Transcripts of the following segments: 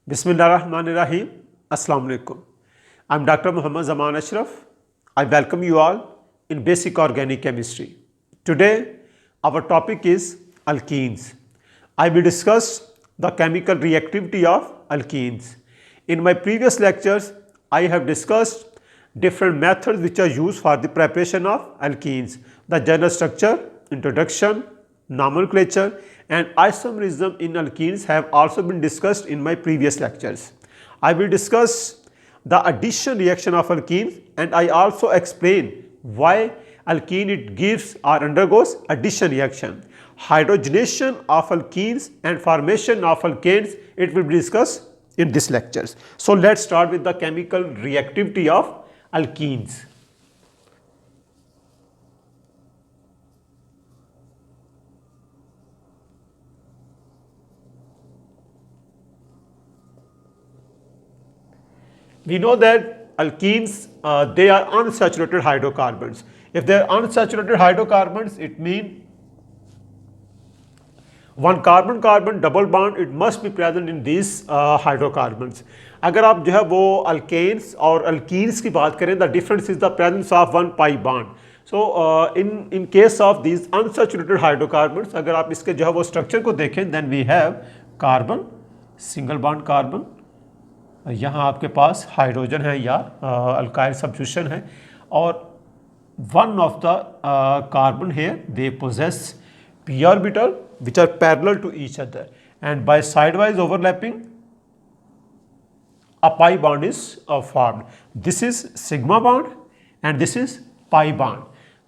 Bismillahirrahmanirrahim. Assalamu alaikum. I'm Dr. Muhammad Zaman Ashraf. I welcome you all in basic organic chemistry. Today, our topic is alkenes. I will discuss the chemical reactivity of alkenes. In my previous lectures, I have discussed different methods which are used for the preparation of alkenes, the general structure, introduction, nomenclature and isomerism in alkenes have also been discussed in my previous lectures. I will discuss the addition reaction of alkenes and I also explain why alkene it gives or undergoes addition reaction. Hydrogenation of alkenes and formation of alkanes it will be discussed in this lectures. So let's start with the chemical reactivity of alkenes. We know that alkenes they are unsaturated hydrocarbons. If they are unsaturated hydrocarbons, it means one carbon-carbon double bond it must be present in these hydrocarbons. अगर आप जो है वो alkanes और alkenes की बात करें, the difference is the presence of one pi bond. So in case of these unsaturated hydrocarbons, अगर आप इसके जो है वो स्ट्रक्चर को देखें, then we have carbon, single bond carbon, यहाँ आपके पास हाइड्रोजन है या अल्काइल सब्स्टिट्यूशन है और one of the carbon here they possess p orbital which are parallel to each other and by sidewise overlapping a pi bond is formed. This is sigma bond and this is pi bond.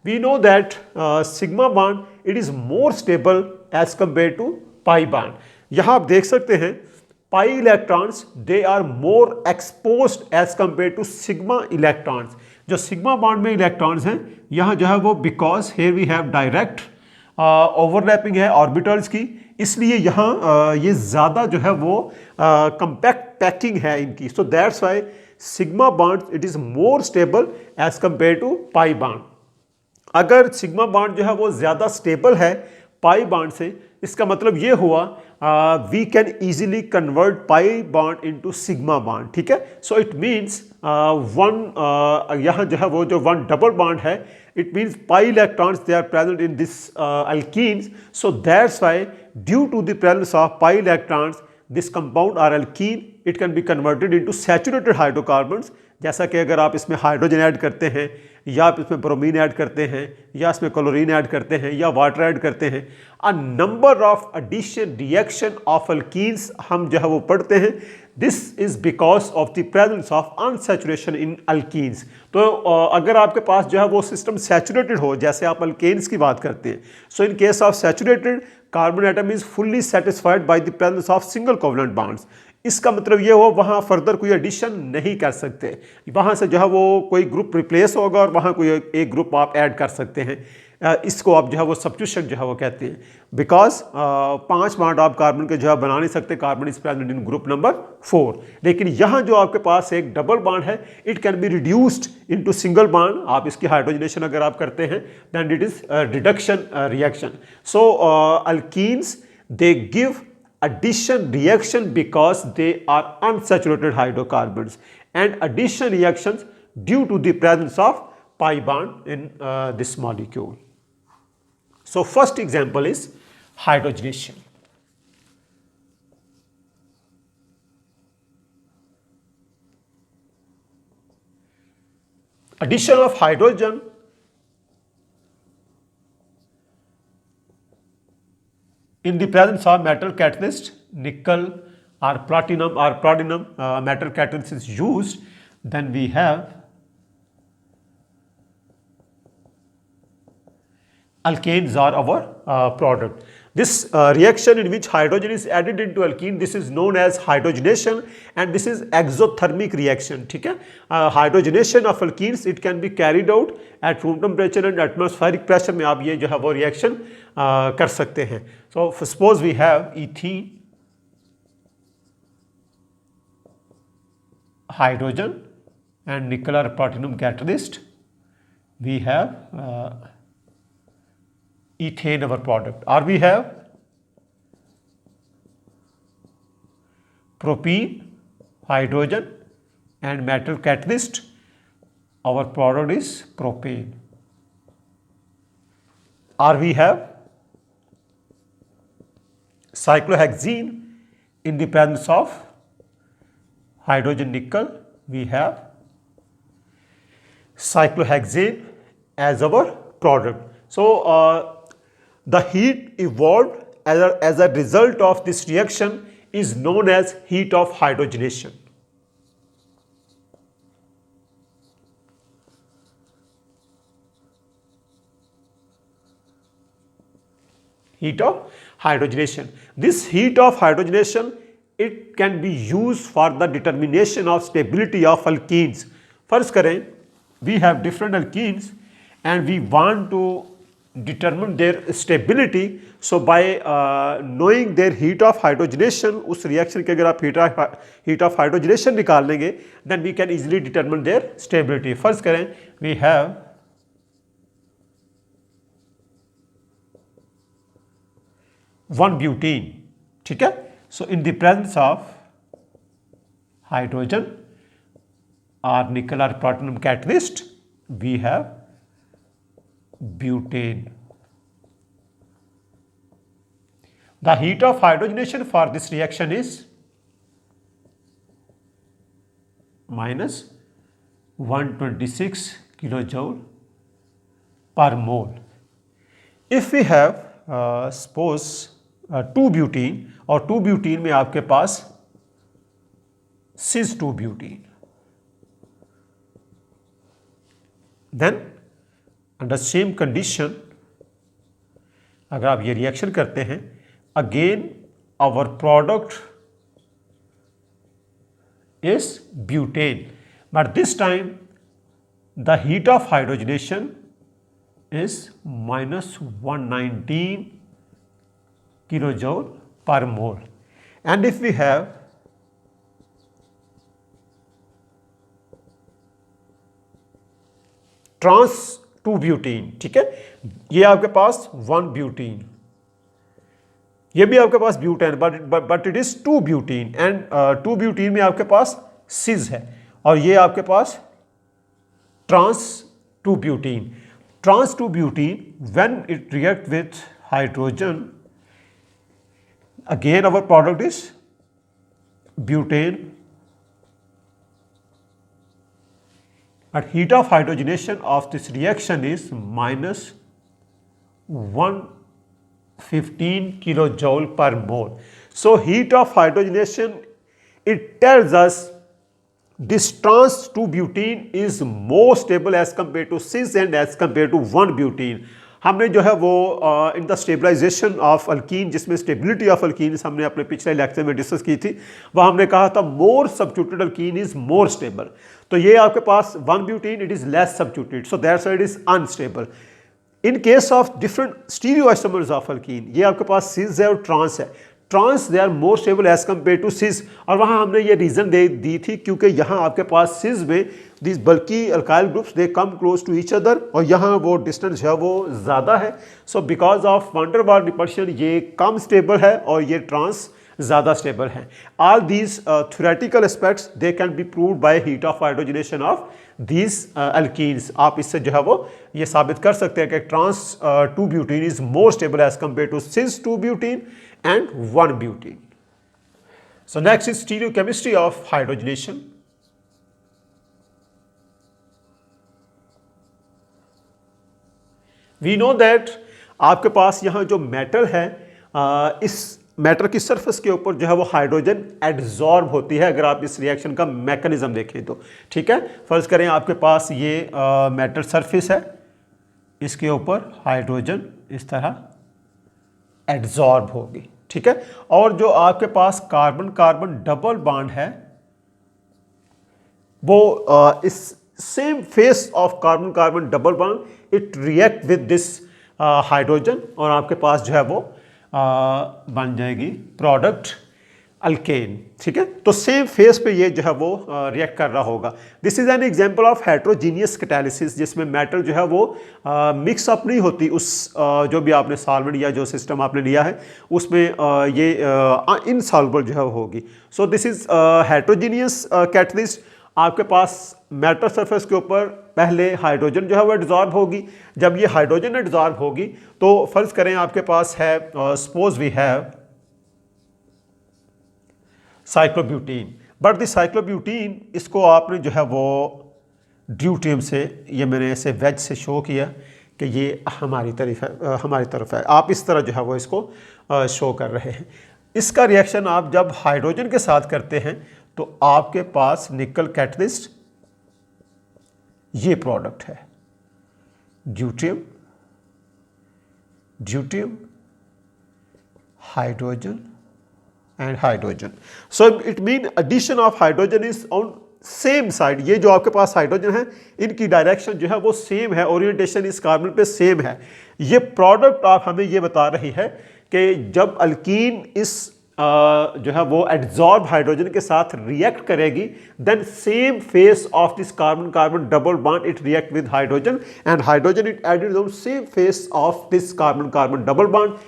We know that sigma bond it is more stable as compared to pi bond. यहाँ आप देख सकते हैं pi electrons they are more exposed as compared to sigma electrons. जो sigma bond में electrons हैं यहाँ जो है वो because here we have direct overlapping है orbitals की, इसलिए यहाँ ये ज़्यादा जो है वो compact packing है इनकी. So that's why sigma bond it is more stable as compared to pi bond. अगर सिग्मा बॉन्ड जो है वो ज़्यादा स्टेबल है पाई बॉन्ड से, इसका मतलब ये हुआ we can easily convert pi bond into sigma bond. ठीक है. सो इट मीन्स वन यहाँ जो है वो जो वन डबल बॉन्ड है it means pi electrons they are present in this alkenes. So that's why due to the presence of pi electrons this compound or alkene it can be converted into saturated hydrocarbons. जैसा कि अगर आप इसमें hydrogen add करते हैं या आप इसमें ब्रोमीन ऐड करते हैं या इसमें क्लोरीन ऐड करते हैं या वाटर ऐड करते हैं, a number of addition reaction of alkenes हम जो है वो पढ़ते हैं. This is because of the presence of unsaturation in alkenes. तो अगर आपके पास जो है वो सिस्टम सैचुरेटेड हो, जैसे आप अल्केन्स की बात करते हैं, so in case of saturated carbon atom is fully satisfied by the presence of single covalent bonds. इसका मतलब ये हो वहाँ फर्दर कोई एडिशन नहीं कर सकते, वहाँ से जो है वो कोई ग्रुप रिप्लेस होगा और वहाँ कोई एक ग्रुप आप ऐड कर सकते हैं. इसको आप जो है वो सब्स्टिट्यूशन जो है वो कहते हैं. बिकॉज 5 बॉन्ड आप कार्बन के जो है बना नहीं सकते, carbon is present in group number 4. लेकिन यहाँ जो आपके पास एक डबल बॉन्ड है it can be reduced into single bond. आप इसकी हाइड्रोजनेशन अगर आप करते हैं then it is reduction reaction. So alkenes they give addition reaction because they are unsaturated hydrocarbons and addition reactions due to the presence of pi bond in this molecule. So first example is hydrogenation. Addition of hydrogen in the presence of metal catalyst, nickel or platinum metal catalyst is used, then we have alkanes are our product. This reaction in which hydrogen is added into alkene, this is known as hydrogenation and this is exothermic reaction. ठीक है. Hydrogenation of alkenes it can be carried out at room temperature and atmospheric pressure में आप ये जो है वो reaction कर सकते हैं. So suppose we have ethene, hydrogen and nickel or platinum catalyst. We have ethane our product, or we have propene hydrogen and metal catalyst, our product is propane. Or we have cyclohexene in the presence of hydrogen nickel, we have cyclohexane as our product. So the heat evolved as a result of this reaction is known as heat of hydrogenation. Heat of hydrogenation. This heat of hydrogenation, it can be used for the determination of stability of alkenes. First करें, we have different alkenes and we want to determine their stability. So by knowing their heat of hydrogenation, उस reaction के अगर आप heat of hydrogenation निकाल लेंगे, then we can easily determine their stability. First करें, we have one butene, ठीक है. So in the presence of hydrogen or nickel or platinum catalyst, we have butane. The heat of hydrogenation for this reaction is minus 126 kilojoule per mole. If we have suppose 2 butene और 2 butene में आपके पास cis 2 butene, then under same condition अगर आप ये reaction करते हैं, again our product is butane, but this time the heat of hydrogenation is minus 119 kilojoule per mole. And if we have trans 2 butene, ठीक है, ये आपके पास 1 butene, ये भी आपके पास butane, but it is 2 butene and 2 butene में आपके पास cis है और ये आपके पास trans 2 butene. Trans 2 butene, when it react with hydrogen, again our product is butane, but heat of hydrogenation of this reaction is minus 115 kilojoule per mole. So heat of hydrogenation, it tells us this trans 2 butene is more stable as compared to cis and as compared to 1 butene. हमने जो है वो in the stabilization of alkene, जिसमें stability of alkene हमने अपने पिछले lecture में discuss की थी, वह हमने कहा था more substituted alkene is more stable. तो ये आपके पास 1 butene, it is less substituted, so that's why it is unstable. In case of different stereoisomers of alkene, ये आपके पास सिस है और ट्रांस है. Trans they are more stable as compare to cis, और वहाँ हमने ये रीज़न दे दी थी क्योंकि यहाँ आपके पास सिस में दिस बल्कि alkyl groups they come close to each other और यहाँ वो डिस्टेंस है वो ज़्यादा है. So because of van der Waals repulsion ये कम स्टेबल है और ये ट्रांस ज़्यादा स्टेबल है. All these theoretical aspects they can be proved by heat of hydrogenation of these alkenes. आप इससे जो है वो ये साबित कर सकते हैं कि trans 2 butene is more stable as compare to cis 2 butene and 1 butene. So next is stereochemistry of hydrogenation. We know that आपके पास यहाँ जो मेटल है, इस मेटल की सरफेस के ऊपर जो है वो हाइड्रोजन एडजॉर्ब होती है. अगर आप इस रिएक्शन का मैकेनिज्म देखें तो ठीक है, फर्ज करें आपके पास ये मेटल सरफेस है, इसके ऊपर हाइड्रोजन इस तरह एडजॉर्ब होगी, ठीक है. और जो आपके पास कार्बन कार्बन डबल बॉन्ड है, वो इस same face of carbon carbon double bond it react with this hydrogen और आपके पास जो है वो बन जाएगी प्रोडक्ट. अल्केन, ठीक है। तो सेम फेस पे ये जो है वो रिएक्ट कर रहा होगा। This is an example of heterogeneous catalysis, जिसमें मेटल जो है वो मिक्स अप नहीं होती उस जो भी आपने सॉल्वेंट या जो सिस्टम आपने लिया है उसमें ये इनसॉल्युबल जो है वो होगी। So this is heterogeneous catalyst. आपके पास मेटल सरफेस के ऊपर पहले हाइड्रोजन जो है वो एडजॉर्ब होगी। जब ये हाइड्रोजन एडजॉर्ब होगी तो फर्ज करें आपके पास है suppose we have cyclobutene, but this cyclobutene इसको आपने जो है वो ड्यूटेरियम से, ये मैंने ऐसे वेज से शो किया कि ये हमारी तरफ है। आप इस तरह जो है वो इसको शो कर रहे हैं। इसका रिएक्शन आप जब हाइड्रोजन के साथ करते हैं तो आपके पास निकल कैटलिस्ट ये प्रोडक्ट है, deuterium, deuterium, hydrogen and hydrogen. So it mean addition of hydrogen is on same side। ये जो आपके पास हाइड्रोजन है इनकी डायरेक्शन जो है वो सेम है, ओरिएंटेशन इस कार्बन पे सेम है। ये प्रोडक्ट आप हमें ये बता रही है कि जब अल्कीन इस जो है वो एड्जॉर्ब हाइड्रोजन के साथ रिएक्ट करेगी then same face of this carbon carbon double bond it react with hydrogen and hydrogen it added on same face of this carbon carbon double bond.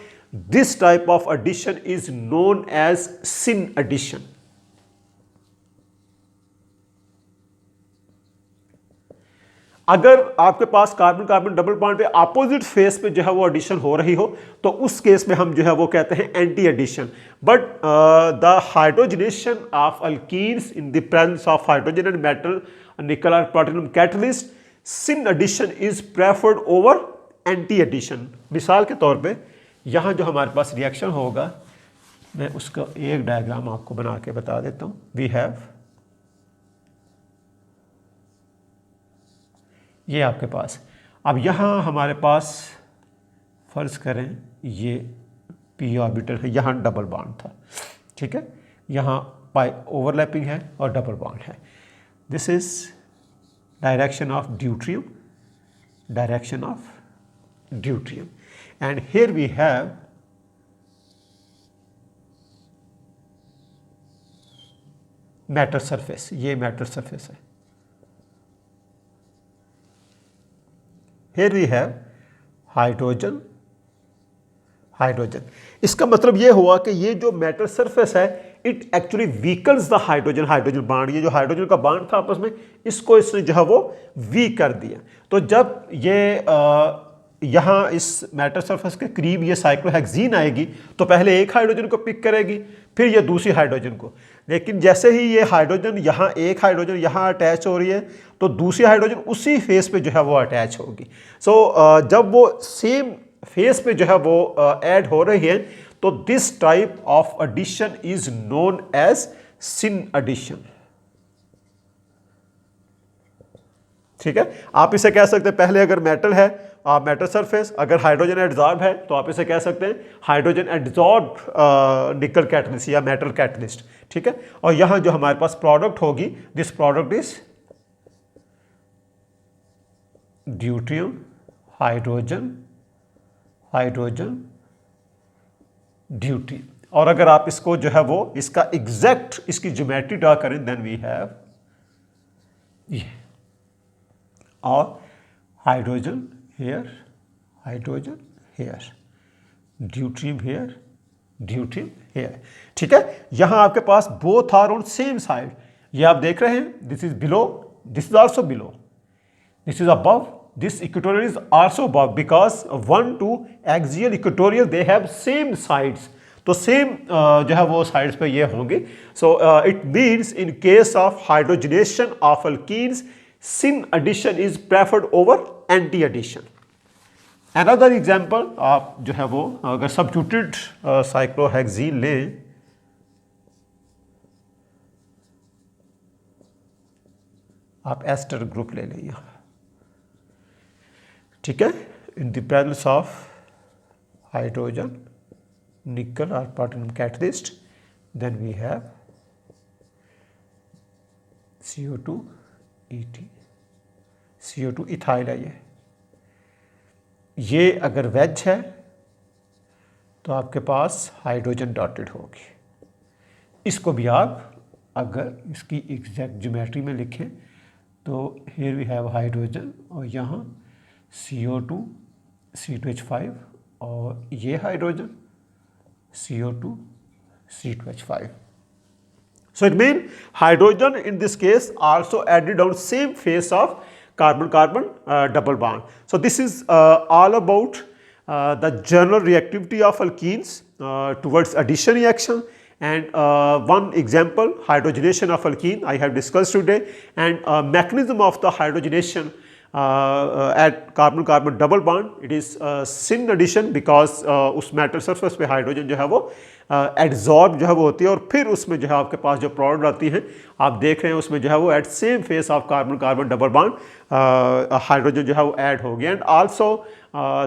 This type of addition is known as syn addition। अगर आपके पास carbon carbon double bond पे opposite face पे जो है वो addition हो रही हो तो उस केस में हम जो है वो कहते हैं anti addition. But the hydrogenation of alkenes in the presence of hydrogen and metal nickel और platinum catalyst, syn addition is preferred over anti addition. मिसाल के तौर पे यहाँ जो हमारे पास रिएक्शन होगा, मैं उसका एक डायग्राम आपको बना के बता देता हूँ। वी हैव ये आपके पास, अब यहाँ हमारे पास फर्ज करें ये पी ऑर्बिटल है, यहाँ डबल बॉन्ड था, ठीक है, यहाँ पाई ओवरलैपिंग है और डबल बॉन्ड है। This is direction of deuterium, direction of deuterium, and here we have metal surface, ये metal surface है। here we have hydrogen, hydrogen. इसका मतलब ये हुआ कि ये जो मेटल सरफेस है it actually weakens the hydrogen, hydrogen bond, ये जो हाइड्रोजन का बॉन्ड था आपस में इसको इसने जो है वो वीक कर दिया। तो जब ये यहाँ इस मेटल सरफेस के करीब ये साइक्लोहेक्सीन आएगी तो पहले एक हाइड्रोजन को पिक करेगी फिर ये दूसरी हाइड्रोजन को, लेकिन जैसे ही ये हाइड्रोजन यहाँ एक हाइड्रोजन यहाँ अटैच हो रही है तो दूसरी हाइड्रोजन उसी फेस पे जो है वो अटैच होगी। सो जब वो सेम फेस पे जो है वो ऐड हो रही है तो this type of addition is known as syn addition, ठीक है। आप इसे कह सकते हैं पहले अगर मेटल है मेटल सरफेस, अगर हाइड्रोजन एडजॉर्ब है तो आप इसे कह सकते हैं हाइड्रोजन एडजॉर्ब निकल कैटलिस्ट या मेटल कैटलिस्ट, ठीक है। और यहां जो हमारे पास प्रोडक्ट होगी this product is deuterium, hydrogen, hydrogen, deuterium. और अगर आप इसको जो है वो इसका एग्जैक्ट इसकी ज्योमेट्री ड्रा करें देन वी हैव ये, और hydrogen here, hydrogen here, deuterium here, deuterium here, ठीक है। यहां आपके पास both are on same side, ये आप देख रहे हैं, this is below, this is also below, this is above, this equatorial is also above because 1 to axial equatorial they have same sides, तो सेम जो है वो साइड्स पे ये होंगे। So it means in case of hydrogenation of alkenes syn addition is preferred over anti addition. Another example, आप जो है वो अगर सब्स्टिट्यूटेड साइक्लोहेक्सीन लें, आप एस्टर ग्रुप ले लें यहाँ, ठीक है, in the presence of hydrogen, nickel और platinum catalyst, then we have CO2 ET, CO2 ethyl है ये अगर वेज है तो आपके पास हाइड्रोजन डॉटेड होगी, इसको भी आप अगर इसकी एग्जैक्ट ज्योमेट्री में लिखें तो हियर वी हैव हाइड्रोजन और यहाँ CO2 C2H5 और ये hydrogen CO2 C2H5. So it means hydrogen in this case also added on same face of carbon-carbon double bond. So this is all about the general reactivity of alkenes towards addition reaction, and one example, hydrogenation of alkene I have discussed today, and mechanism of the hydrogenation at carbon-carbon double bond. It is syn addition because उस metal surface पे hydrogen जो है वो adsorb जो है वो होती है और फिर उसमें जो है आपके पास जो प्रोडक्ट आती है आप देख रहे हैं उसमें जो है वो at same face of carbon carbon double bond hydrogen जो है वो ऐड हो गया. And also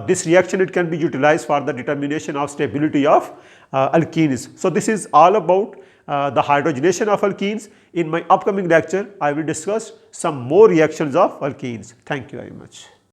this reaction it can be utilized for the determination of stability of alkenes. So this is all about the hydrogenation of alkenes. In my upcoming lecture I will discuss some more reactions of alkenes. Thank you very much.